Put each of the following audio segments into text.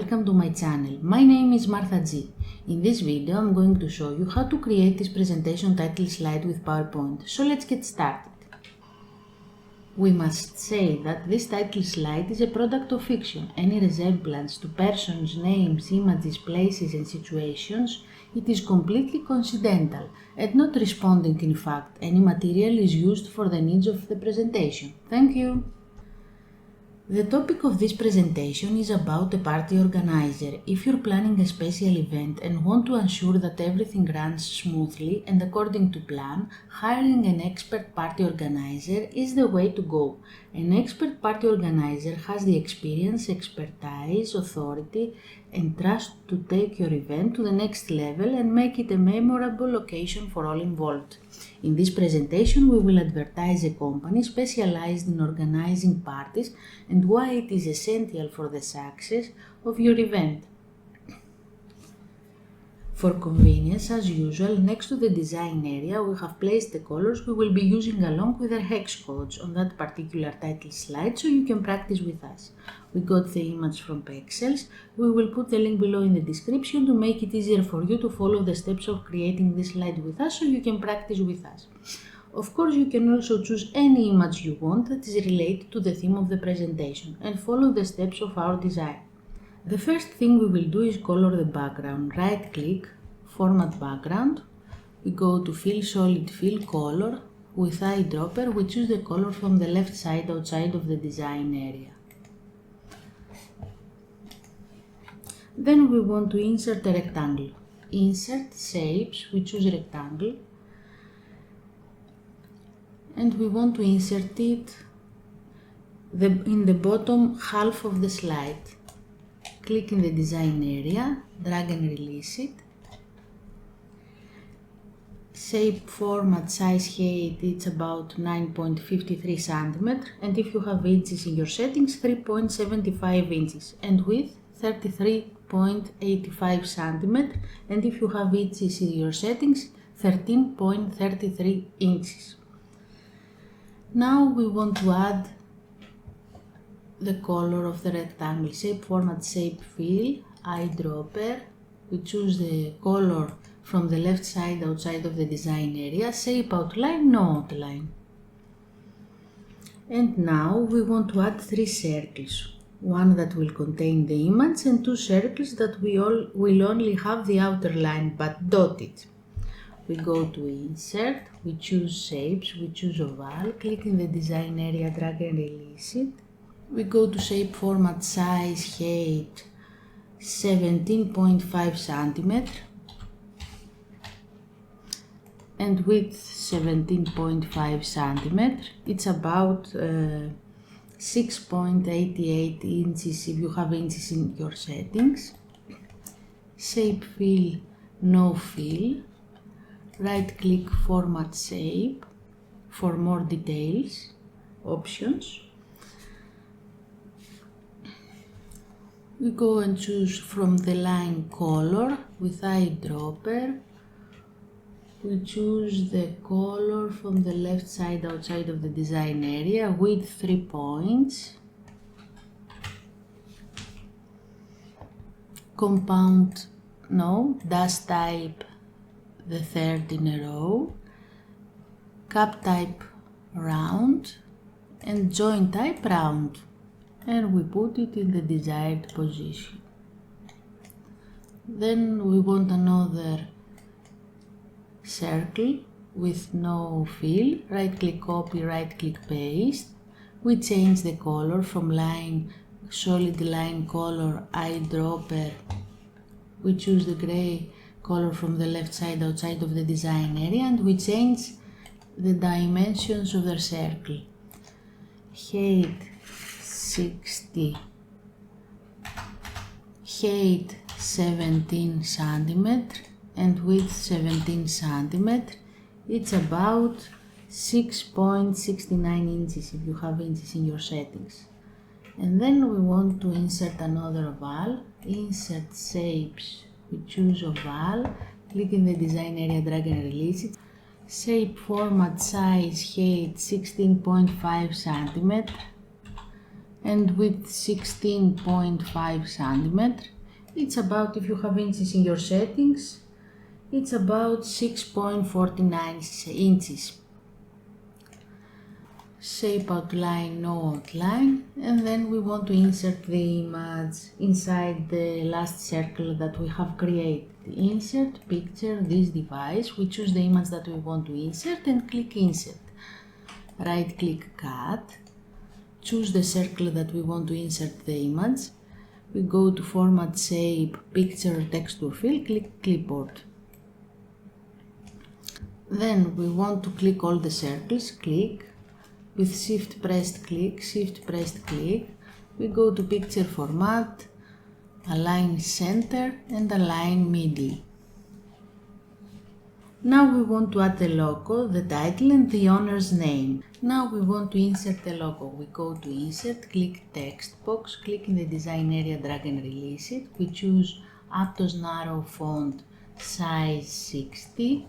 welcome to my channel. My name is Martha G. In this video I'm going to show you how to create this presentation title slide with PowerPoint. So let's get started. We must say that this title slide is a product of fiction. Any resemblance to persons, names, images, places and situations, it is completely coincidental and not responding in fact. Any material is used for the needs of the presentation. Thank you. The topic of this presentation is about a party organizer. If you're planning a special event and want to ensure that everything runs smoothly and according to plan, hiring an expert party organizer is the way to go. An expert party organizer has the experience, expertise, authority, and trust to take your event to the next level and make it a memorable occasion for all involved. In this presentation, we will advertise a company specialized in organizing parties and why it is essential for the success of your event. For convenience, as usual, next to the design area, we have placed the colors we will be using along with our hex codes on that particular title slide so you can practice with us. We got the image from Pexels. We will put the link below in the description to make it easier for you to follow the steps of creating this slide with us so you can practice with us. Of course, you can also choose any image you want that is related to the theme of the presentation and follow the steps of our design. The first thing we will do is color the background. Right click, Format Background. We go to Fill Solid Fill Color. With eyedropper, we choose the color from the left side outside of the design area. Then we want to insert a rectangle. Insert Shapes, we choose Rectangle. And we want to insert it in the bottom half of the slide. Click in the design area, drag and release it. Shape, format, size, height, it's about 9.53 cm, and if you have inches in your settings, 3.75 inches, and width 33.85 cm, and if you have inches in your settings, 13.33 inches. Now we want to add the color of the rectangle. Shape, format, shape, fill, eyedropper. We choose the color from the left side outside of the design area. Shape, outline, no outline. And now we want to add 3 circles. One that will contain the image and 2 circles that will only have the outer line but dotted. We go to Insert, we choose Shapes, we choose Oval, click in the design area, drag and release it. We go to Shape, Format, Size, Height, 17.5 cm and width 17.5 cm. It's about 6.88 inches if you have inches in your settings. Shape, Fill, no fill. Right click, Format Shape for more details, options. We go and choose from the line color with eyedropper. We choose the color from the left side outside of the design area, width 3 points. Compound, no. Dash type, the third in a row. Cap type, round. And join type, round. And we put it in the desired position. Then we want another circle with no fill. Right click, copy, right click, paste. We change the color from line, solid line color, eyedropper. We choose the gray color from the left side outside of the design area and we change the dimensions of the circle. Height 60, height 17 cm and width 17 cm. It's about 6.69 inches if you have inches in your settings. And then we want to insert another oval. Insert Shapes, we choose Oval, click in the design area, drag and release it. Shape, format, size, height 16.5 cm and width 16.5 cm It's about, if you have inches in your settings, it's about 6.49 inches. Shape outline, no outline, and then we want to insert the image inside the last circle that we have created. Insert picture, this device, we choose the image that we want to insert and click insert. Right click cut, choose the circle that we want to insert the image. We go to format, shape, picture, texture fill, click clipboard. Then we want to click all the circles, click. With shift pressed click, we go to picture format, align center and align middle. Now we want to add the logo, the title and the owner's name. Now we want to insert the logo. We go to insert, click text box, click in the design area, drag and release it. We choose Atos narrow font, size 60.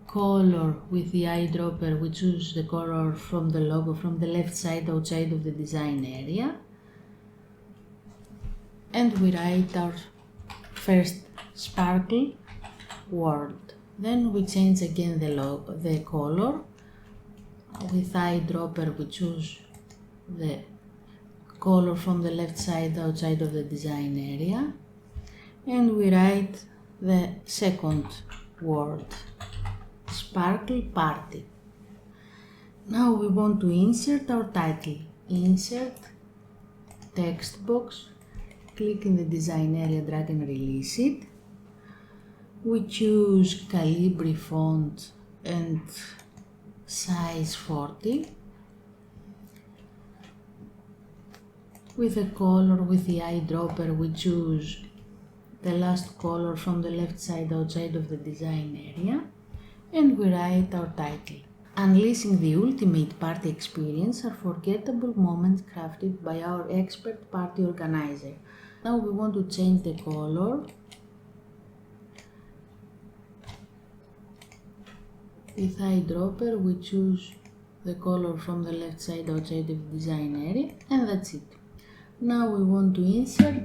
Color with the eyedropper, we choose the color from the logo from the left side outside of the design area, and we write our first sparkle word. Then we change again the color. With eyedropper we choose the color from the left side outside of the design area, and we write the second word, Sparkle Party. Now we want to insert our title. Insert, text box, click in the design area, drag and release it. We choose Calibri font and size 40. With the color, with the eyedropper, we choose the last color from the left side outside of the design area, and we write our title. Unleashing the ultimate party experience, unforgettable moments crafted by our expert party organizer. Now we want to change the color. With eyedropper we choose the color from the left side outside of the design area, and that's it. Now we want to insert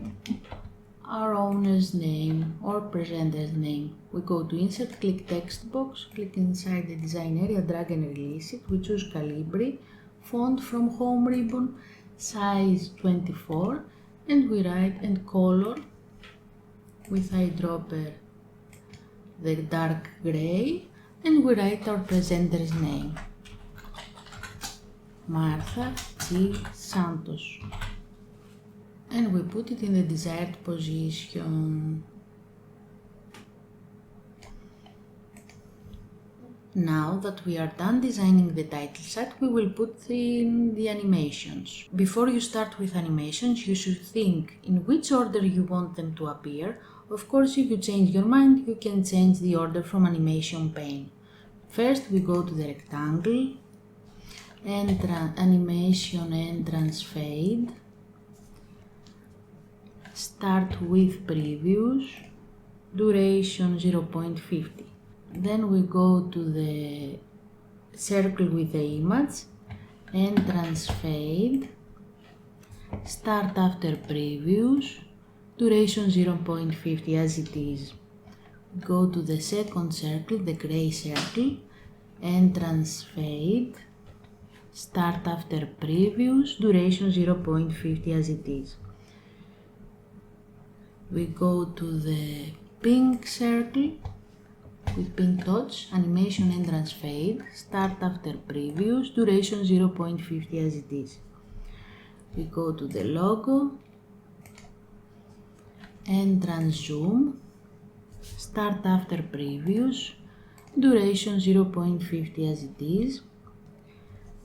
our owner's name or presenter's name. We go to insert, click text box, click inside the design area, drag and release it. We choose Calibri, font from home ribbon, size 24, and we write and color with eyedropper the dark gray, and we write our presenter's name, Martha G. Santos. And we put it in the desired position. Now that we are done designing the title set, we will put in the animations. Before you start with animations, you should think in which order you want them to appear. Of course, if you change your mind, you can change the order from animation pane. First, we go to the rectangle, animation entrance fade. Start with previews, duration 0.50. Then we go to the circle with the image, entrance fade, start after previews, duration 0.50 as it is. Go to the second circle, the gray circle, entrance fade, start after previews, duration 0.50 as it is. We go to the pink circle with pink dots, animation entrance fade, start after previews, duration 0.50 as it is. We go to the logo, entrance zoom, start after previews, duration 0.50 as it is.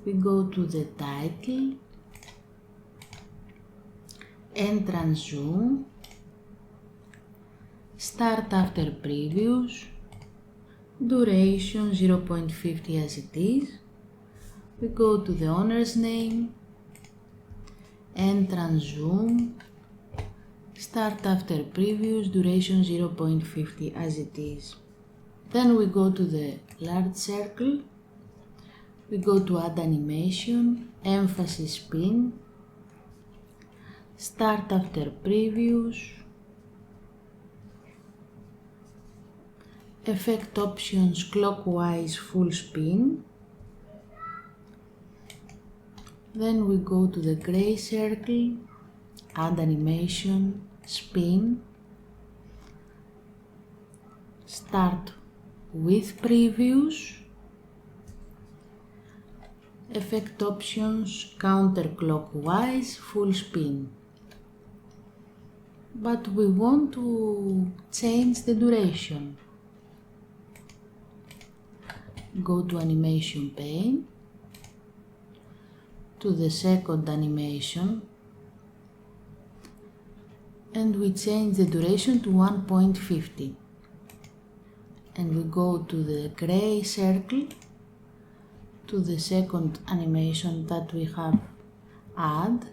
We go to the title, entrance zoom, start after previews, duration 0.50 as it is. We go to the owner's name, entrance zoom, start after previews, duration 0.50 as it is. Then we go to the large circle, we go to add animation, emphasis pin, start after previews, Effect options clockwise full spin. Then we go to the gray circle, add animation, spin, start with previews, effect options counterclockwise full spin. But we want to change the duration. Go to animation pane, to the second animation, and we change the duration to 1.50. And we go to the gray circle, to the second animation that we have add,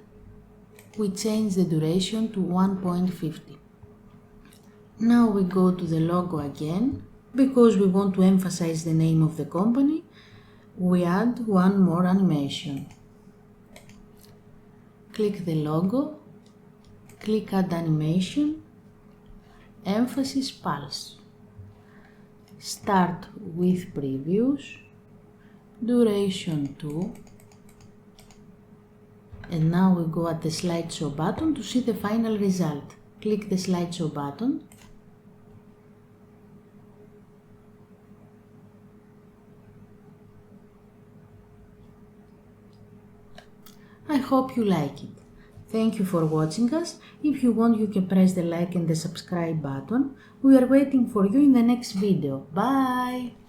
we change the duration to 1.50. Now we go to the logo again, because we want to emphasize the name of the company, we add one more animation. Click the logo, click add animation, emphasis pulse. Start with previews, duration 2, and now we go at the slideshow button to see the final result. Click the slideshow button. I hope you like it. Thank you for watching us. If you want, you can press the like and the subscribe button. We are waiting for you in the next video. Bye!